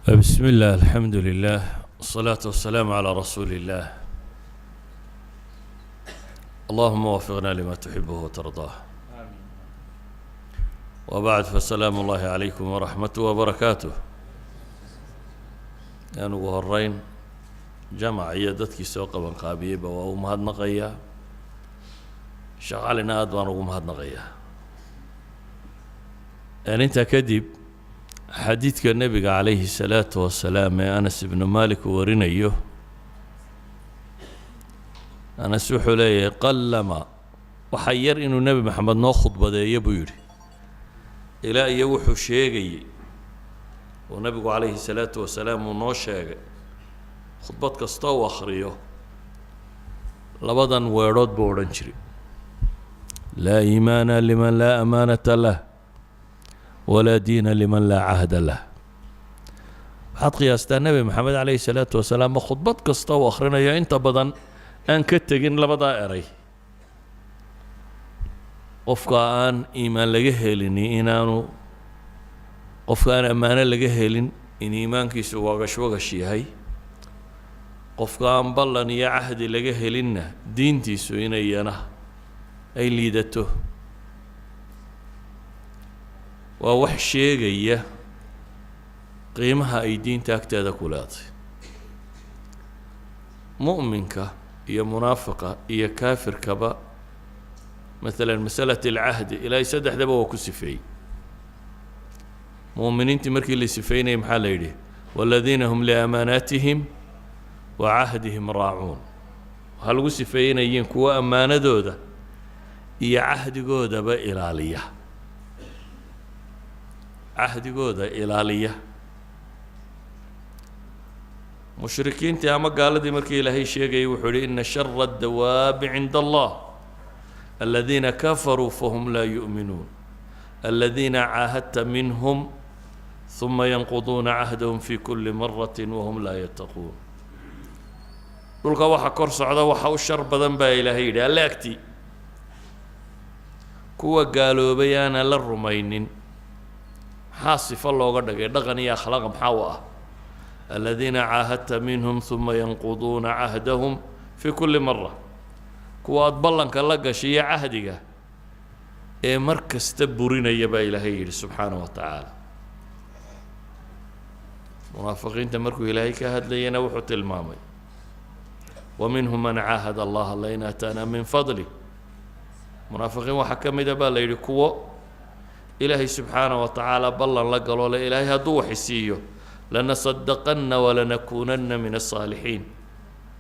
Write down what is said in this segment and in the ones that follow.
بسم الله الحمد لله والصلاة والسلام على رسول الله. اللهم وفقنا لما تحبه وترضاه. وبعد فسلام الله عليكم ورحمته وبركاته. أنا وهرين جمع يدتك سوق بنقابيه بوا مهد نقيا شغالنا أدوان ومهد نقيا. أن أنت كذب حديث النبي عليه الصلاة والسلام أنس بن مالك ورنيه أنس وحليه قلما وحير إنه النبي محمد نو خطبة يبير إلى يوحو شيغي ونبي عليه الصلاة والسلام نو شيغي خطبة كستو أخريه لبدن ويرود بورنشري لا إيمان لمن لا أمانة له ولا دين لمن لا عهد له. waxaad qiyaastaa nebi maxamed calayhi salaatu wasalaam ma khudbad kasta uu akhrinayo inta badan aan ka tegin labadaa eray. qofka aan iimaan laga helin inaanu qofka aan ammaano laga helin in iimaankiisu wagash yahay, qofka aan ballan iyo cahdi laga helinna diintiisu inayana ay liidato. waa wax sheegaya qiimaha ay diinta agteeda ku leedahay. mu'minka iyo munaafiqa iyo kaafirkaba maalan masalati alcahdi ilaahay saddexdaba waa ku sifeeyey. mu'miniintii markii la sifeynayay maxaa la yidhi? waaladiina hum liamaanaatihim wa cahdihim raacuun. waxaa lagu sifeeynayiin kuwa ammaanadooda iyo cahdigoodaba ilaaliya. cahdigooda ilaaliya. mushrikiintii ama gaaladii markii ilaahay sheegayay wuxuu yidhi ina shara addawaabi cinda allah aladiina kafaruu fahum laa yu'minuun aladiina caahadta minhum ثuma yanquduuna cahdahum fi kuli maraة wahum laa yattaquun. dhulka waxa kor socda waxa u shar badan baa ilaahay yidhi alle agtii kuwa gaaloobay aanan la rumaynin. maxaa sifo looga dhigay? dhaqan iyo akhlaaq maxaa u ah? aladiina caahadta minhum ثuma yanquduuna cahdahum fi kuli mara. kuwa aad ballanka la gashay iyo cahdiga ee mar kasta burinaya baa ilaahay yidhi subxaanaه wa tacaala. munaafiqiinta markuu ilaahay ka hadlayana wuxuu tilmaamay waminhum man caahada allaha lain aataana min fadlih. munaafiqiin waxaa ka mida baa la yidhi kuwo ilaahay subxaanaه wa tacaala ballan la galo le ilaahay hadduu wax isiiyo lanasadaqanna walanakuunanna min aلsaalixiin.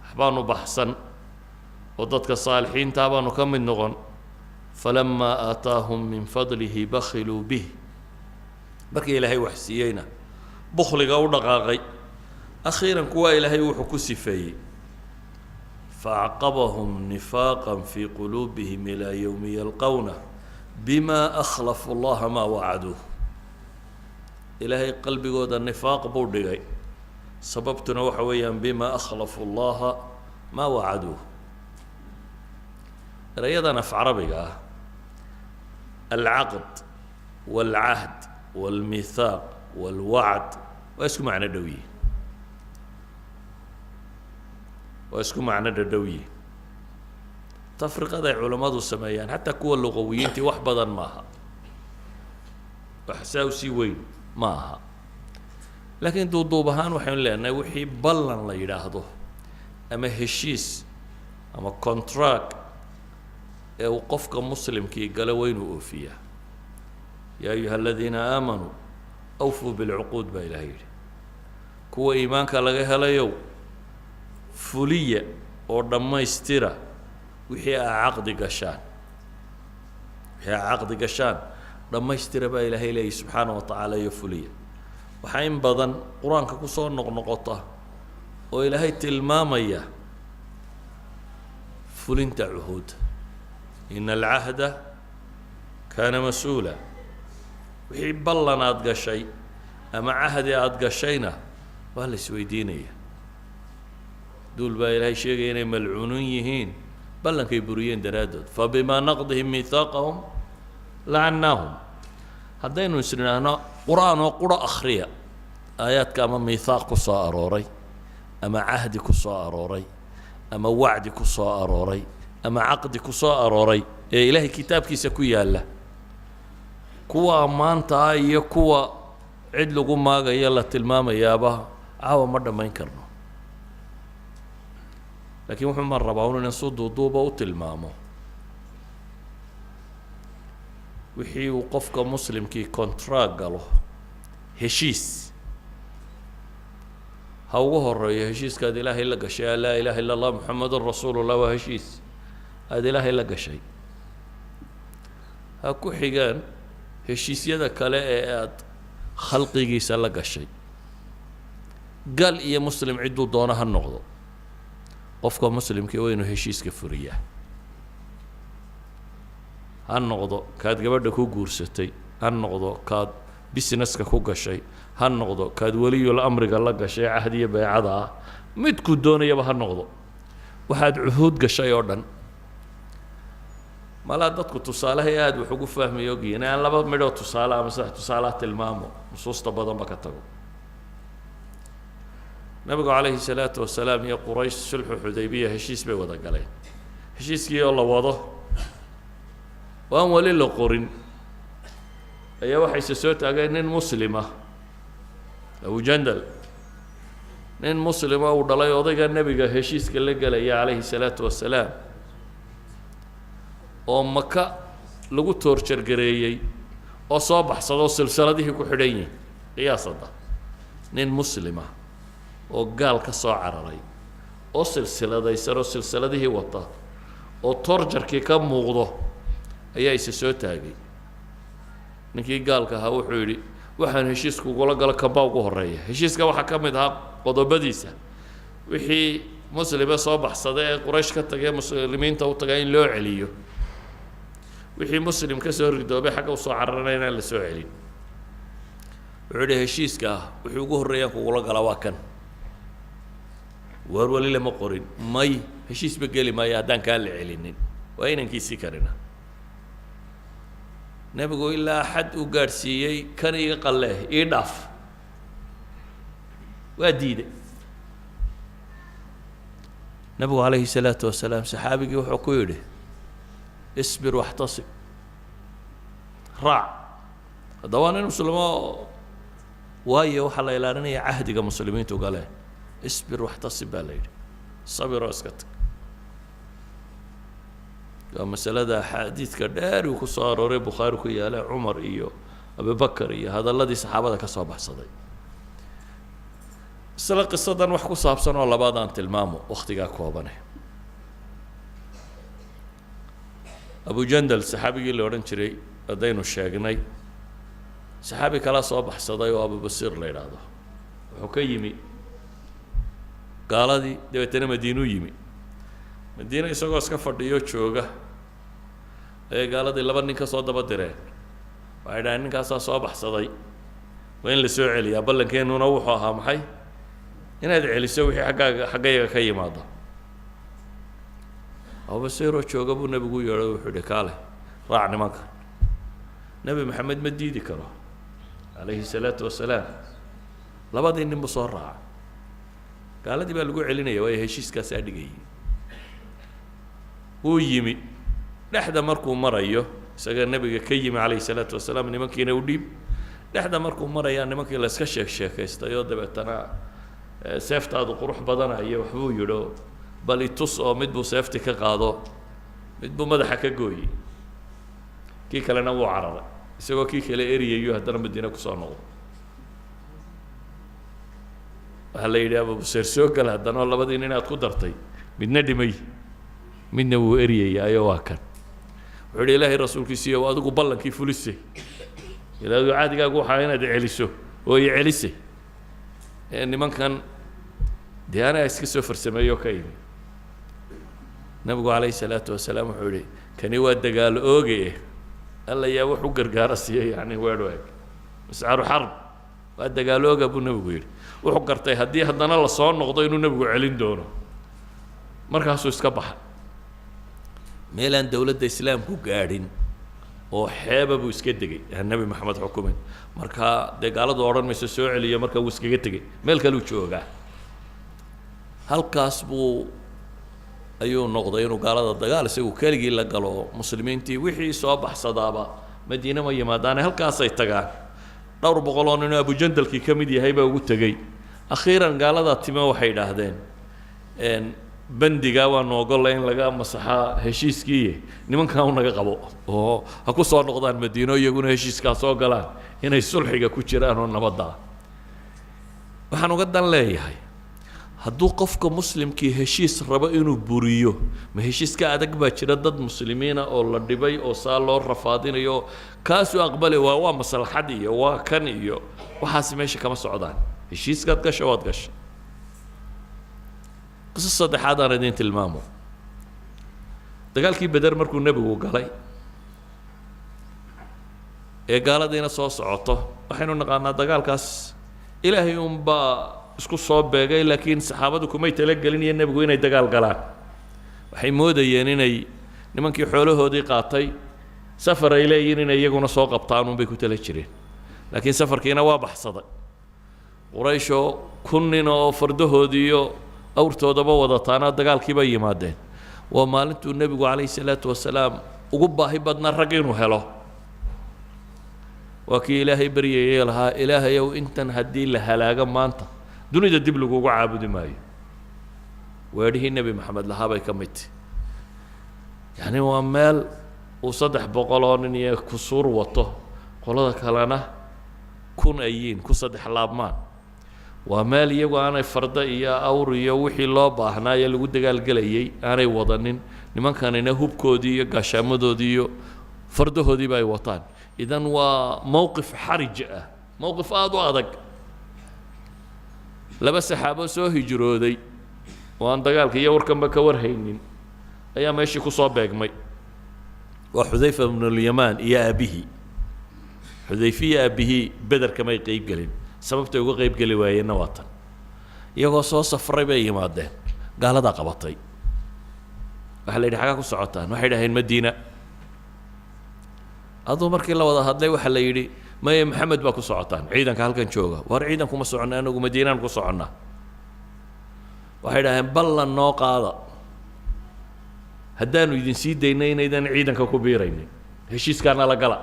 waxbaanu baxsan oo dadka saalixiintaa baanu ka mid noqon. falamaa aataahum min fadlihi bakhiluu bih. markii ilaahay wax siiyeyna bukhliga u dhaqaaqay. akhiiran kuwaa ilaahay wuxuu ku sifeeyey faacqabahum nifaaqan fii quluubihim ilaa yowmi yalqowna bima akhlafu allaha maa wacaduuh. ilaahay qalbigooda nifaaq buu dhigay. sababtuna waxa weeyaan bima akhlafu allaha maa wacaduuh. erayadan af carabiga ah alcaqd waalcahd waalmithaaq waalwacd waa isku macno dhow yihin. waa isku macno dhadhow yihin. tafriqada ay culammadu sameeyaan xataa kuwa luqawiyiintii wax badan maaha, wax saa u sii weyn ma aha. laakiin duuduub ahaan waxaynu leenahay wixii ballan la yidhaahdo ama heshiis ama contract ee uu qofka muslimkii galo waa inuu oofiyaa. yaa ayuha aladiina aamanuu awfuu bilcuquud baa ilahay yidhi. kuwa iimaanka laga helayow fuliya oo dhammaystira wixii aa caqdi gashaan. wixii aa caqdi gashaan dhammaystira baa ilaahay leeyahy subxaana wa tacaala iyo fuliya. waxaa in badan qur-aanka ku soo noqnoqota oo ilaahay tilmaamaya fulinta cuhuudda. ina alcahda kaana mas-uula. wixii ballan aada gashay ama cahdi aada gashayna waa la isweydiinaya. duul baa ilaahay sheegaya inay malcuunuun yihiin ballankay buriyeen daraaddood. fabimaa naqdihim miihaaqahum lacannaahum. haddaynu isnidhaahno qur-aan oo qura akhriya aayaadka ama miithaaq ku soo arooray ama cahdi ku soo arooray ama wacdi ku soo arooray ama caqdi ku soo arooray ee ilaahay kitaabkiisa ku yaalla kuwa ammaanta ah iyo kuwa cid lagu maagayo la tilmaamayaaba caawa ma dhammayn karno laakiin wuxuu ma rabaa inuu si duuduuba u tilmaamo wixii uu qofka muslimkii contract galo heshiis ha ugu horeeyo heshiiskaad ilaahay la gashay laa ilaaha illa allah muxamadun rasuulullah waa heshiis aada ilaahay la gashay ha ku xigaan heshiisyada kale ee aada khalqigiisa la gashay gal iyo muslim cidduu doono ha noqdo qofka muslimkii waa inuu heshiiska furiyaa ha noqdo kaad gabadha ku guursatay ha noqdo kaad businesska ku gashay ha noqdo kaad weliyul amriga la gashay cahdiya baycada ah midku doonayaba ha noqdo waxaad cuhuud gashay oo dhan malaa dadku tusaalahay aada wax ugu fahmayo ogyihiin aan laba midhoo tusaale ama saddex tusaalaha tilmaamo nusuusta badanba ka tago nabigu calayhi salaatu wasalaam iyo quraysh sulxu xudaybiya heshiis bay wada galeen heshiiskii oo la wado oo aan weli la qorin ayaa waxayse soo taageen nin muslima abu jandal nin muslima uu dhalay odayga nebiga heshiiska la gelaya calayhi salaatu wasalaam oo maka lagu toorjargareeyey oo soo baxsadoo silsiladihii ku xidhan yihin qiyaasada nin muslima oo gaal ka soo cararay oo silsiladaysan oo silsiladihii wata oo toorjarkii ka muuqdo ayaa isa soo taagay ninkii gaalka ahaa wuxuu yidhi waxaan heshiiska ugula galo kambaa ugu horreeya heshiiska waxaa ka mid ahaa qodobadiisa wixii muslime soo baxsada ee quraysh ka tagay muslimiinta u tagaa in loo celiyo wixii muslim ka soo ridoobay xagga usoo cararana inaan la soo celin wuxuu yidhi heshiiska ah wixii ugu horreeyaan kugula gala waa kan waar weli lama qorin may heshiisba geli maayo haddaan kaa la celinin waa inankiisii karina nebigu ilaa xad uu gaadhsiiyey kan iga qalleeh ii dhaaf waa diiday nebigu calayhi salaatu wasalaam saxaabigii wuxuu ku yidhi isbir waxtasib raac hadda waa nin muslimo waayo waxaa la ilaalinaya cahdiga muslimiintu galeen isbir waxtasib baa la yidhi sabiroo iska tag waa masalada xadiidka dheer uu ku soo arooray bukhaari ku yaala cumar iyo abubakar iyo hadalladii saxaabada ka soo baxsaday isla qisadan wax ku saabsan oo labaad aan tilmaamo wakhtigaa koobane abu jandal saxaabigii la odhan jiray haddaynu sheegnay saxaabi kala soo baxsaday oo abubasiir la yidhaahdo wuxuu ka yimi gaaladii dabeetana madiinuu yimi madiina isagoo iska fadhiyo jooga ayay gaaladii laba nin ka soo daba direen waxay dhahaen ninkaasaa soo baxsaday waa in la soo celiyaa ballankeenuna wuxuu ahaa maxay inaad celiso wixii xaggayaga ka yimaado abubasiiroo jooga buu nebigu yeedho wuxuu ihi kaale raac nimanka nebi maxamed ma diidi karo calayhi salaatu wasalaam labadii nin buu soo raaca gaaladii baa lagu celinaya waayo heshiiskaasaa dhigayay wuu yimi dhexda markuu marayo isaga nebiga ka yimi calayhi salaatu wasalaam nimankiina u dhiib dhexda markuu marayaa nimankii la iska sheekaystay oo dabeetana seeftaadu qurux badanayo waxbuu yidho bal itus oo mid buu seefti ka qaado mid buu madaxa ka gooyey kii kalena wuu cararay isagoo kii kale eriyayo haddana madiine kusoo noqdo waxaa la yidhi abubasiir soo gala haddana oo labadii nin aad ku dartay midna dhimay midna wuu eryayaayo waa kan wuxuu yidhi ilaahay rasuulkiisiiyo adigu ballankii fulisay ilaadu caadigaagu waxaa inaad celiso oo i celisay nimankan dee anaa iska soo farsameeyo ka imi nabigu calayhi salaatu wasalaam wuxuu yihi kani waa dagaalo ooge alla yaa wax u gargaara siiyey yani weedhwaag mascaru xarb waa dagaalo ooga buu nebigu yidhi wuxuu gartay haddii haddana la soo noqdo inuu nebigu celin doono markaasuu iska baxa meelaan dowladda islaamku gaadhin oo xeeba buu iska degay nebi maxamed xukumin markaa dee gaaladu odhan mayso soo celiyo markaa wuu iskaga tegey meel kaluu joogaa halkaas buu ayuu noqday inuu gaalada dagaal isagu keligii la galo muslimiintii wixii soo baxsadaaba madiine ma yimaadaane halkaasay tagaan dhowr boqol oo ninoo abujandalkii ka mid yahay baa ugu tegey akhiiran gaaladaa time waxay idhaahdeen bandigaa waanu ogolla in laga masaxaa heshiiskii nimankaa u naga qabo oo ha ku soo noqdaan madiino iyaguna heshiiskaa soo galaan inay sulxiga ku jiraan oo nabadda waxaan uga dan leeyahay hadduu qofka muslimkii heshiis rabo inuu buriyo ma heshiiska adag baa jira dad muslimiina oo la dhibay oo saa loo rafaadinayo kaasuu aqbali waa maslaxad iyo waa kan iyo waxaasi meesha kama socdaan heshiiskaad gasho waad gashay qiso saddexaad aan idin tilmaamo dagaalkii beder markuu nebigu galay ee gaaladiina soo socoto waxaynu naqaanaa dagaalkaas ilaahay unbaa isku soo beegay laakiin saxaabadu kumay talagelinaya nebigu inay dagaal galaan waxay moodayeen inay nimankii xoolahoodii qaatay safar ay leeyihiin inay iyaguna soo qabtaan unbay ku tala jireen laakiin safarkiina waa baxsaday qurayshoo 1,000 nin oo fardahoodii iyo awrtoodaba wadataana dagaalkii bay yimaadeen waa maalintuu nebigu calayhi salaatu wasalaam ugu baahi badnaa rag inuu helo waa kii ilaahay baryayay lahaa ilaahayow intan haddii la halaago maanta dunida dib lagugu caabudi maayo weedhihii nebi maxamed lahaa bay ka mid tahi yacni waa meel uu 300 oo nin iyo kusuur wato qolada kalena 1,000 ay yihiin ku 3 laabmaan waa meel iyagu aanay farda iyo awr iyo wixii loo baahnaa ee lagu dagaalgelayay aanay wadanin nimankanina hubkoodii iyo gaashaamadoodii iyo fardahoodiiba ay wataan idan waa mowqif xarij ah mowqif aada u adag laba saxaabo soo hijrooday oo aan dagaalka iyo warkanba ka warhaynin ayaa meeshii ku soo beegmay waa xudayfa ibnulyamaan iyo aabihi xudayfa iyo aabihii beder kamay qayb gelin sababtay uga qayb geli waayeenna waa tan iyagoo soo safray bay yimaadeen gaaladaa qabatay waxaa la yidhi xagaa ku socotaan waxay dhaheen madiina aduu markii la wada hadlay waxaa la yidhi maye maxamed baa ku socotaan ciidanka halkan jooga war ciidan kuma soconna anagu madiinaan ku soconnaa waxay dhaheen ballan noo qaada haddaanu idin sii daynay inaydan ciidanka ku biiraynin heshiiskaana la gala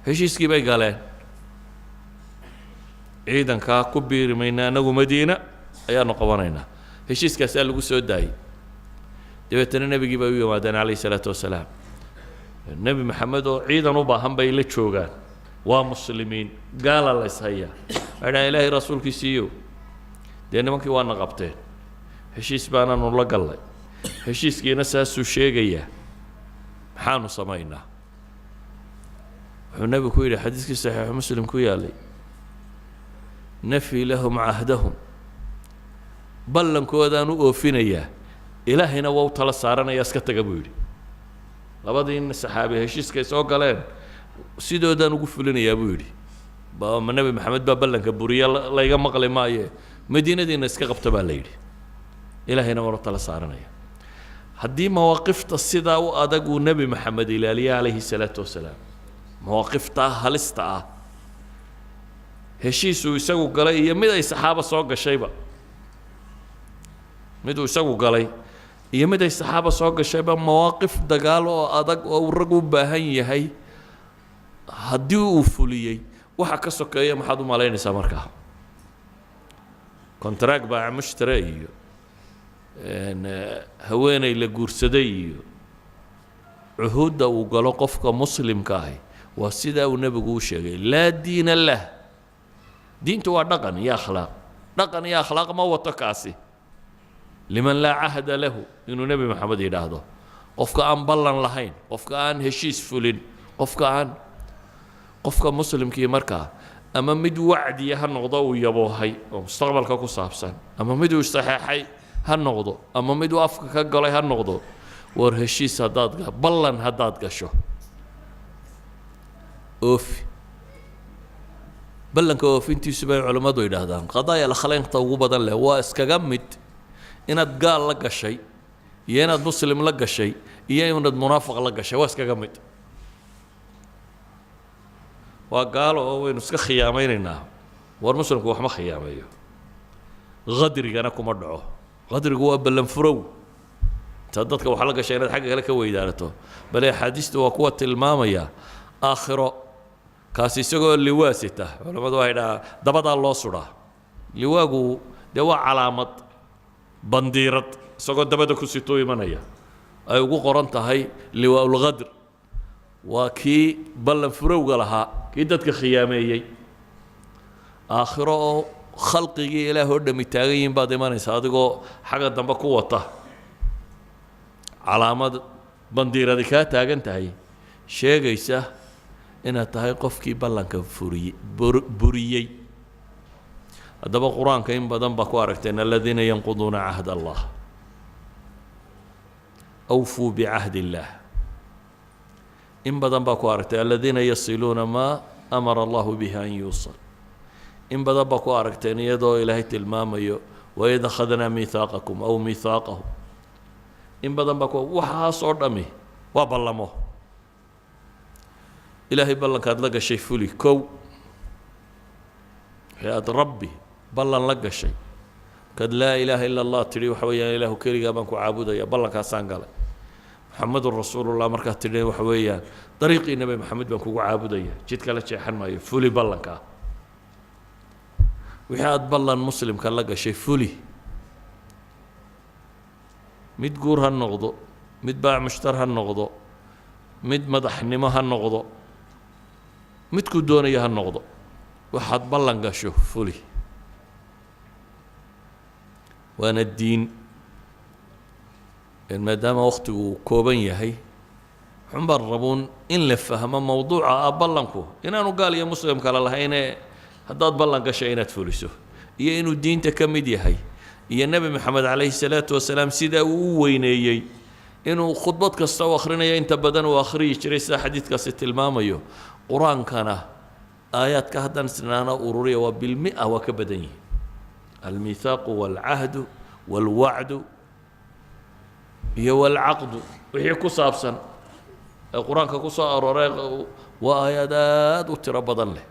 heshiiskii bay galeen ciidankaa ku biiri mayna anagu madiina ayaanu qabanaynaa heshiiskaasaa lagu soo daayey dabeetana nebigii bay u yimaadeen calayhi salaatu wasalaam nebi maxamed oo ciidan u baahan bay la joogaan waa muslimiin gaala la ishayaa waxay dhahaan ilaahay rasuulkiisiiyo dee nimankii waana qabteen heshiis baanaanu la gallay heshiiskiina saasuu sheegayaa maxaanu samaynaa wuxuu nebigu ku yidhi xadiiskii saxiixu muslim ku yaalay nafii lahum cahdahum ballankoodaan u oofinayaa ilaahayna waa u tala saaranayaa iska taga buu yidhi labadii saxaabi heshiiskay soo galeen sidoodaan ugu fulinayaa buu yidhi nebi maxamed baa ballanka buriya layga maqli maaye madiinadiina iska qabta baa la yidhi ilaahayna waa u tala saaranaya haddii mawaaqifta sidaa u adag uu nebi maxamed ilaaliya calayhi salaatu wasalaam mawaaqiftaa halista ah heshiisuu isagu galay iyo mid ay saxaaba soo gashayba miduu isagu galay iyo mid ay saxaaba soo gashayba mawaaqif dagaal oo adag oo uu rag u baahan yahay haddii uu fuliyey waxa ka sokeeya maxaad u malaynaysaa markaa contract baa mushtare iyo haweeney la guursaday iyo cuhuudda uu galo qofka muslimka ahi waa sidaa uu nebigu u sheegay laa diina lah diintu waa dhaqan iyo akhlaaq ma wato kaasi liman laa cahda lahu inuu nebi maxamed yidhaahdo qofka aan ballan lahayn qofka aan heshiis fulin qofka muslimkii markaa ama mid wacdiya ha noqdo uu yaboohay oo mustaqbalka ku saabsan ama mid uu saxeexay ha noqdo ama mid uu afka ka galay ha noqdo war heshiis ballan haddaad gasho oofi ballanka oofintiisu bay culammadu yidhaahdaan qadaaya lakhlaynta ugu badan leh waa iskaga mid inaad gaal la gashay iyo inaad muslim la gashay iyo inaad munaafiq la gashay waa iskaga mid waa gaalo oo waynu iska khiyaameynaynaa war muslimku wax ma khiyaameeyo qadrigana kuma dhaco qadrigu waa ballan furow ta dadka waxa la gashay inaad xagga kale ka weydaanato bal xadiistu waa kuwa tilmaamaya aakhiro kaasi isagoo liwaasita culimadu waxay dhahaa dabadaa loo suraa liwaagu dee waa calaamad bandiirad isagoo dabada ku sitoo imanaya ay ugu qoran tahay liwaaul qadr waa kii ballan furowga lahaa kii dadka khiyaameeyey aakhiro oo khalqigii ilaah oo dhami taagan yihiin baad imanaysa adigoo xagga dambe ku wata calaamad bandiiradi kaa taagan tahay sheegaysa inaad tahay qofkii ballanka buriyey haddaba qur-aanka in badan baa ku aragteen aladiina yanquduuna cahd allah awfuu bicahdi illaah in badan baa ku aragtay aladiina yasiluuna maa amara allahu bihi an yuusal in badan baa ku aragteen iyadoo ilaahay tilmaamayo waid akhadnaa miihaaqakum aw miihaaqahum in badan baa ku waxaas oo dhami waa ballamo ilaahay ballankaad la gashay fuli kow wixii aad rabbi ballan la gashay kad laa ilaaha ila allah tidhi waxa weeyaan ilaahu keligaa baan ku caabudaya ballankaasaan galay maxamedun rasuulullah markaad tidhi waxa weeyaan dariiqii nabi maxamed baan kugu caabudaya jid kala jeexan maayo fuli ballankaa wixii aad ballan muslimka la gashay fuli mid guur ha noqdo mid baac mushtar ha noqdo mid madaxnimo ha noqdo midku doonaya ha noqdo waxaad ballan gasho fuli waana diin maadaama waqtigu uu kooban yahay waxun baan rabuun in la fahmo mawduuca ah ballanku inaanu gaal iyo muslim kale lahaynee haddaad ballan gashay inaad fuliso iyo inuu diinta ka mid yahay iyo nebi maxamed calayhi salaatu wasalaam sidaa uu u weyneeyey inuu khudbad kasta u akhrinayo inta badan uu akhriyi jiray sida xadiidkaasi tilmaamayo qur-aankana aayaadka haddaan isnaana ururiya waa bilmia waa ka badan yihin almiithaaqu waalcahdu waalwacdu iyo waalcaqdu wixii ku saabsan ee qur-aanka ku soo arooray waa aayaad aada u tiro badan leh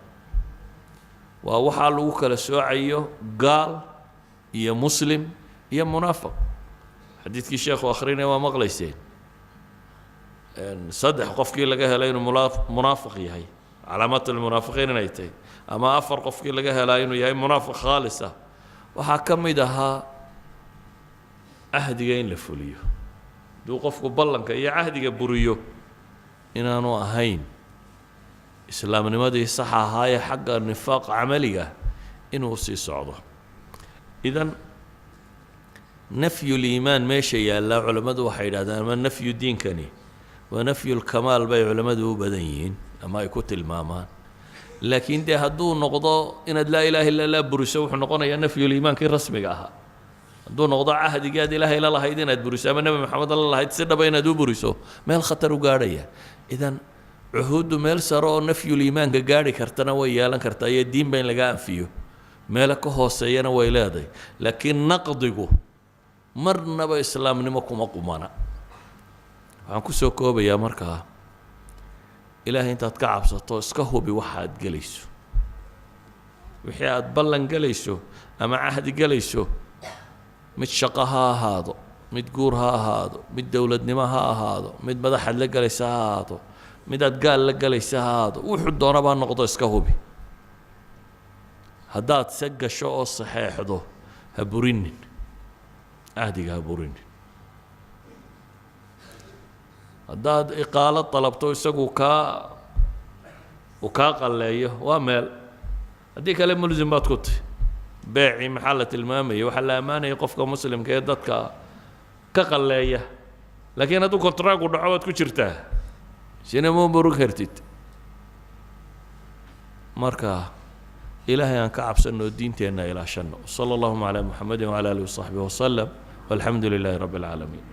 waa waxaa lagu kala soocayo gaal iyo muslim iyo munaafiq xadiidkii sheekhu akhrinaya waa maqlayseen saddex qofkii laga helay inuu munaafiq yahay calaamaat almunaafiqiin inay tahay ama afar qofkii laga helaa inuu yahay munaafiq khaalis ah waxaa ka mid ahaa cahdiga in la fuliyo hadduu qofku ballanka iyo cahdiga buriyo inaanu ahayn islaamnimadii saxa ahaayee xagga nifaaq camaliga inuu sii socdo idan nafyu liimaan meesha yaallaa culammadu waxay yidhahdaan ama nafyu diinkani waa nafyu lkamaal bay culammadu u badan yihiin ama ay ku tilmaamaan laakiin dee hadduu noqdo inaad laa ilaaha illa llah buriso wuxuu noqonayaa nafyuliimaankii rasmiga ahaa hadduu noqdo cahdigii aad ilaahay la lahayd inaad buriso ama nebi maxamed la lahayd si dhaba inaad u buriso meel khatar u gaadhaya idan cuhuuddu meel sare oo nafyuliimaanka gaadhi kartana way yeelan kartaa iyo diinba in laga anfiyo meelo ka hooseeyana way leedahay laakiin naqdigu marnaba islaamnimo kuma qumana waxaan ku soo koobayaa markaa ilaahay intaad ka cabsato iska hubi waxa aad gelayso wixii aad ballan gelayso ama cahdi gelayso mid shaqo ha ahaado mid guur ha ahaado mid dowladnimo ha ahaado mid madaxaad la gelaysa ha ahaado mid aad gaal la gelaysa ha ahaado wuxuu doonabaa noqdo iska hubi haddaad se gasho oo saxeexdo ha burinin cahdiga ha burinin haddaad iqaalo dalabto isagu uu kaa qalleeyo waa meel haddii kale mulsim baad ku tahy beecii maxaa la tilmaamayay waxaa la ammaanayay qofka muslimka ee dadka ka qalleeya laakiin hadduu kontraagu dhaco waad ku jirtaa sina ma burug kartid marka ilaahay aan ka cabsanno diinteenna ilaashanno sala allahuma calaa muxamedin wacala alihi wasaxbihi wasalam walxamdu lilaahi rabbi alcaalamiin